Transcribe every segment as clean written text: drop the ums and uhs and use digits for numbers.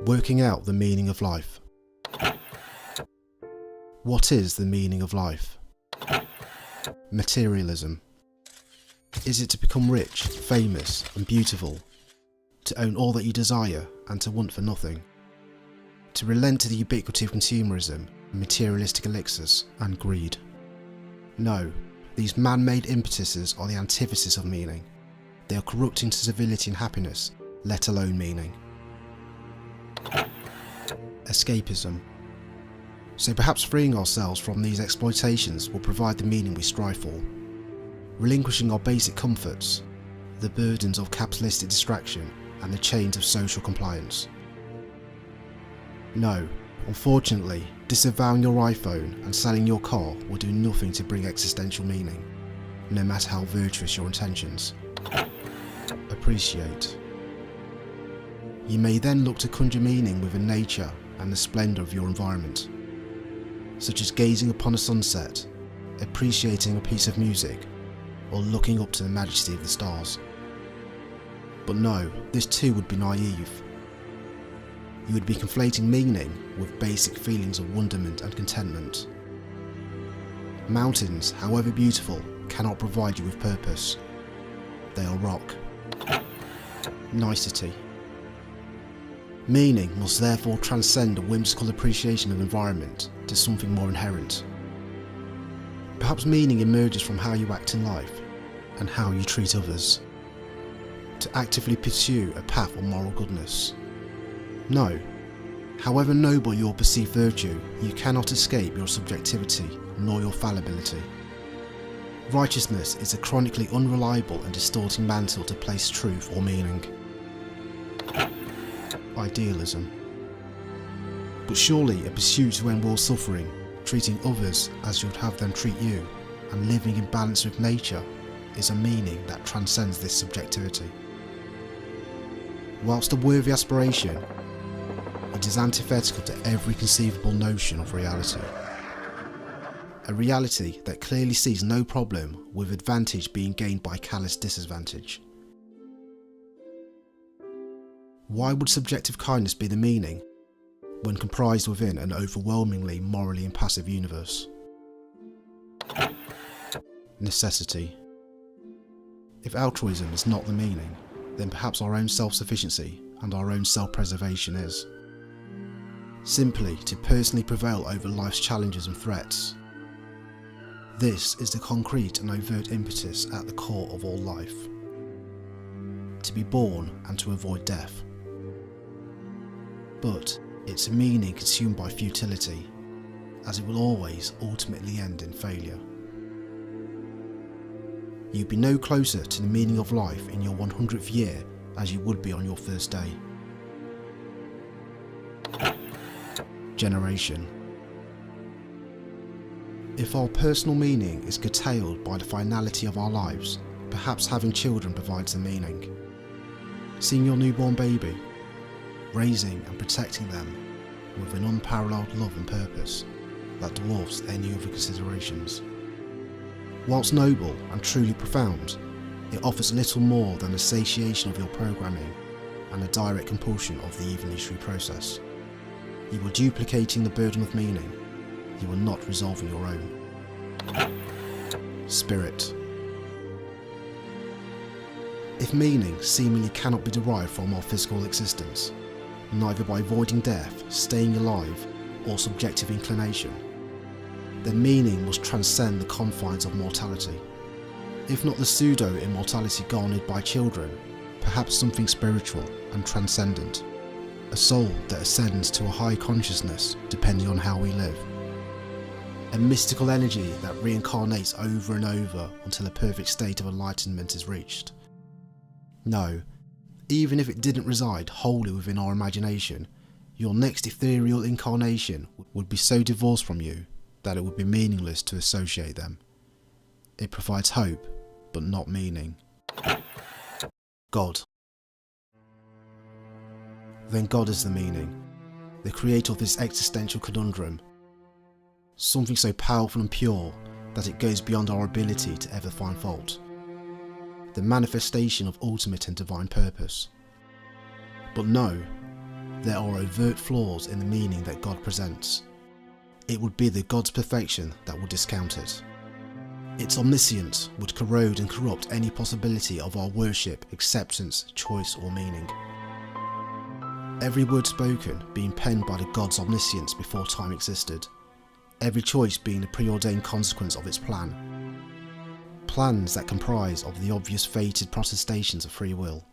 Working out the meaning of life. What is the meaning of life? Materialism. Is it to become rich, famous and beautiful? To own all that you desire and to want for nothing? To relent to the ubiquity of consumerism, materialistic elixirs and greed? No, these man-made impetuses are the antithesis of meaning. They are corrupting to civility and happiness, let alone meaning. Escapism. So perhaps freeing ourselves from these exploitations will provide the meaning we strive for. Relinquishing our basic comforts, the burdens of capitalistic distraction and the chains of social compliance. No, unfortunately, disavowing your iPhone and selling your car will do nothing to bring existential meaning, no matter how virtuous your intentions. Appreciate. You may then look to conjure meaning within nature and the splendour of your environment, such as gazing upon a sunset, appreciating a piece of music, or looking up to the majesty of the stars. But no, this too would be naive. You would be conflating meaning with basic feelings of wonderment and contentment. Mountains, however beautiful, cannot provide you with purpose. They are rock. Nicety. Meaning must therefore transcend a whimsical appreciation of environment to something more inherent. Perhaps meaning emerges from how you act in life and how you treat others. To actively pursue a path of moral goodness. No, however noble your perceived virtue, you cannot escape your subjectivity nor your fallibility. Righteousness is a chronically unreliable and distorting mantle to place truth or meaning. Idealism. But surely a pursuit to end world suffering, treating others as you would have them treat you, and living in balance with nature, is a meaning that transcends this subjectivity. Whilst a worthy aspiration, it is antithetical to every conceivable notion of reality. A reality that clearly sees no problem with advantage being gained by callous disadvantage. Why would subjective kindness be the meaning, when comprised within an overwhelmingly morally impassive universe? Necessity. If altruism is not the meaning, then perhaps our own self-sufficiency and our own self-preservation is. Simply to personally prevail over life's challenges and threats. This is the concrete and overt impetus at the core of all life. To be born and to avoid death. But it's a meaning consumed by futility, as it will always ultimately end in failure. You'd be no closer to the meaning of life in your 100th year as you would be on your first day. Generation. If our personal meaning is curtailed by the finality of our lives, perhaps having children provides the meaning. Seeing your newborn baby, raising and protecting them with an unparalleled love and purpose that dwarfs any other considerations. Whilst noble and truly profound, it offers little more than a satiation of your programming and a direct compulsion of the evolutionary process. You are duplicating the burden of meaning, you are not resolving your own. Spirit. If meaning seemingly cannot be derived from our physical existence, neither by avoiding death, staying alive, or subjective inclination, then meaning must transcend the confines of mortality. If not the pseudo-immortality garnered by children, perhaps something spiritual and transcendent, a soul that ascends to a high consciousness depending on how we live. A mystical energy that reincarnates over and over until a perfect state of enlightenment is reached. No, even if it didn't reside wholly within our imagination, your next ethereal incarnation would be so divorced from you that it would be meaningless to associate them. It provides hope, but not meaning. God. Then God is the meaning, the creator of this existential conundrum. Something so powerful and pure that it goes beyond our ability to ever find fault. The manifestation of ultimate and divine purpose. But no, there are overt flaws in the meaning that God presents, it would be the God's perfection that would discount it. Its omniscience would corrode and corrupt any possibility of our worship, acceptance, choice or meaning. Every word spoken being penned by the God's omniscience before time existed, every choice being the preordained consequence of its plan. Plans that comprise of the obvious fated protestations of free will.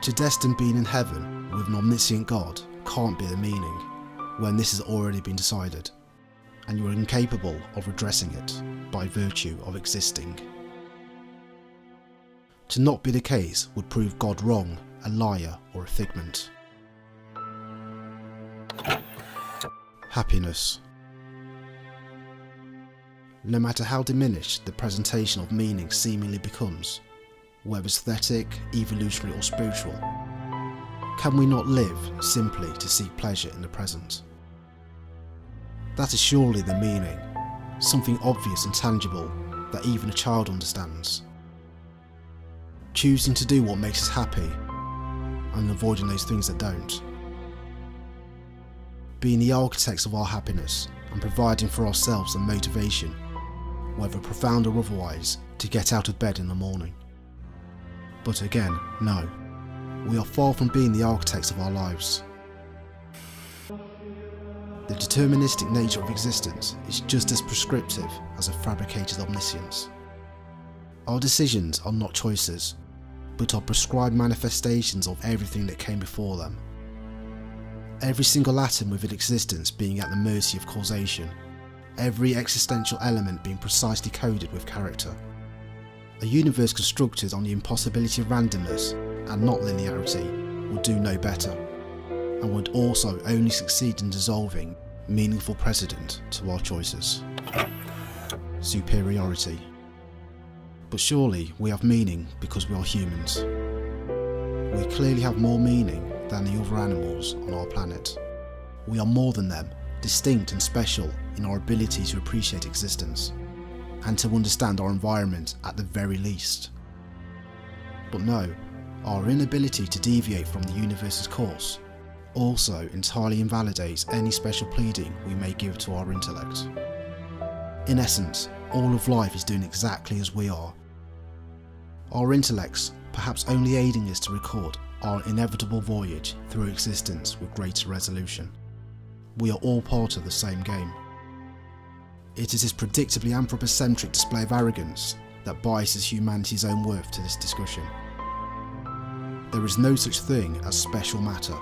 To destine being in heaven with an omniscient God can't be the meaning, when this has already been decided, and you are incapable of redressing it by virtue of existing. To not be the case would prove God wrong, a liar or a figment. Happiness. No matter how diminished the presentation of meaning seemingly becomes, whether aesthetic, evolutionary or spiritual, can we not live simply to seek pleasure in the present? That is surely the meaning, something obvious and tangible that even a child understands. Choosing to do what makes us happy and avoiding those things that don't. Being the architects of our happiness and providing for ourselves the motivation, whether profound or otherwise, to get out of bed in the morning. But again, no, we are far from being the architects of our lives. The deterministic nature of existence is just as prescriptive as a fabricated omniscience. Our decisions are not choices, but are prescribed manifestations of everything that came before them. Every single atom within existence being at the mercy of causation, every existential element being precisely coded with character. A universe constructed on the impossibility of randomness and not linearity would do no better, and would also only succeed in dissolving meaningful precedent to our choices. Superiority. But surely we have meaning because we are humans. We clearly have more meaning than the other animals on our planet. We are more than them, distinct and special in our ability to appreciate existence, and to understand our environment at the very least. But no, our inability to deviate from the universe's course also entirely invalidates any special pleading we may give to our intellect. In essence, all of life is doing exactly as we are. Our intellects perhaps only aiding us to record our inevitable voyage through existence with greater resolution. We are all part of the same game. It is this predictably anthropocentric display of arrogance that biases humanity's own worth to this discussion. There is no such thing as special matter,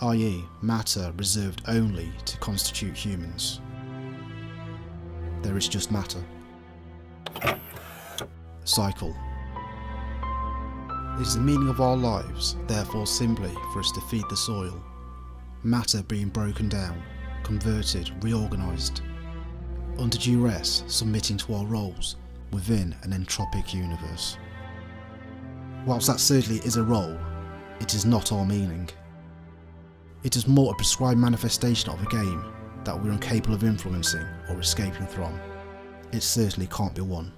i.e. matter reserved only to constitute humans. There is just matter. Cycle. It is the meaning of our lives, therefore, simply for us to feed the soil, matter being broken down, converted, reorganised, under duress submitting to our roles within an entropic universe. Whilst that certainly is a role, it is not our meaning. It is more a prescribed manifestation of a game that we are incapable of influencing or escaping from. It certainly can't be won.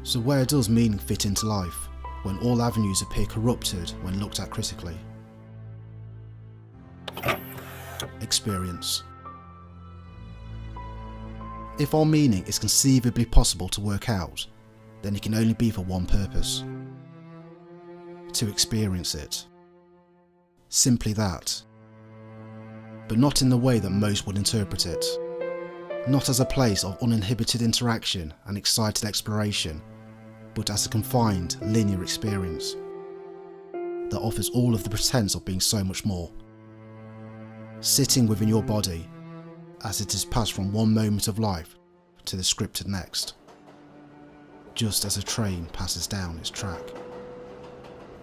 So where does meaning fit into life, when all avenues appear corrupted when looked at critically? Experience. If our meaning is conceivably possible to work out, then it can only be for one purpose: to experience it. Simply that. But not in the way that most would interpret it. Not as a place of uninhibited interaction and excited exploration, but as a confined, linear experience that offers all of the pretense of being so much more. Sitting within your body, as it is passed from one moment of life to the scripted next, just as a train passes down its track.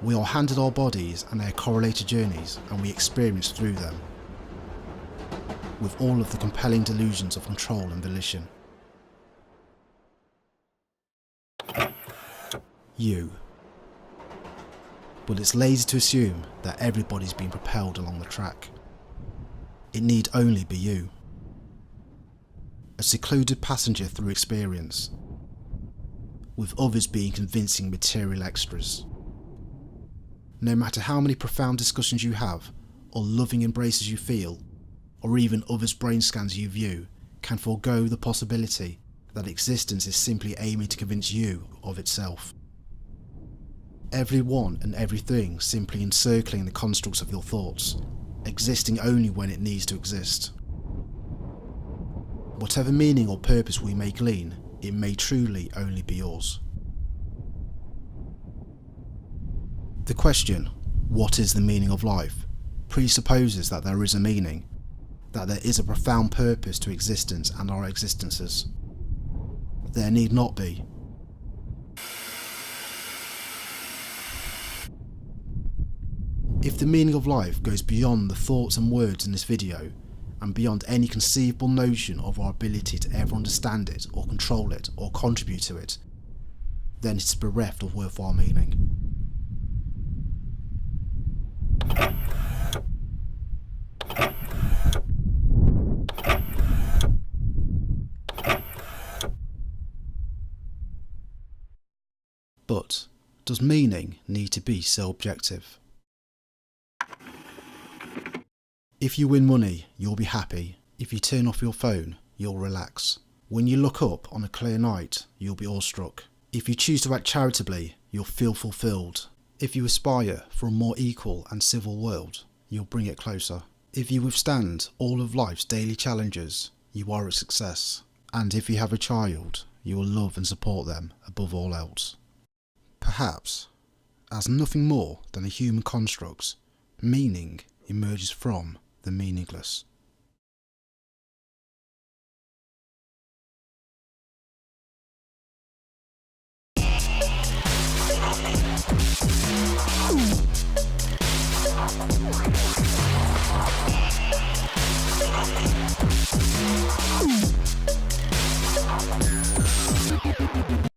We are handed our bodies and their correlated journeys, and we experience through them, with all of the compelling delusions of control and volition. You. But it's lazy to assume that everybody's being propelled along the track. It need only be you. A secluded passenger through experience, with others being convincing material extras. No matter how many profound discussions you have, or loving embraces you feel, or even others' brain scans you view, can forego the possibility that existence is simply aiming to convince you of itself. Everyone and everything simply encircling the constructs of your thoughts, existing only when it needs to exist. Whatever meaning or purpose we may glean, it may truly only be yours. The question, what is the meaning of life, presupposes that there is a meaning, that there is a profound purpose to existence and our existences. There need not be. If the meaning of life goes beyond the thoughts and words in this video, and beyond any conceivable notion of our ability to ever understand it, or control it, or contribute to it, then it is bereft of worthwhile meaning. But does meaning need to be so objective? If you win money, you'll be happy. If you turn off your phone, you'll relax. When you look up on a clear night, you'll be awestruck. If you choose to act charitably, you'll feel fulfilled. If you aspire for a more equal and civil world, you'll bring it closer. If you withstand all of life's daily challenges, you are a success. And if you have a child, you will love and support them above all else. Perhaps, as nothing more than a human construct, meaning emerges from the meaningless.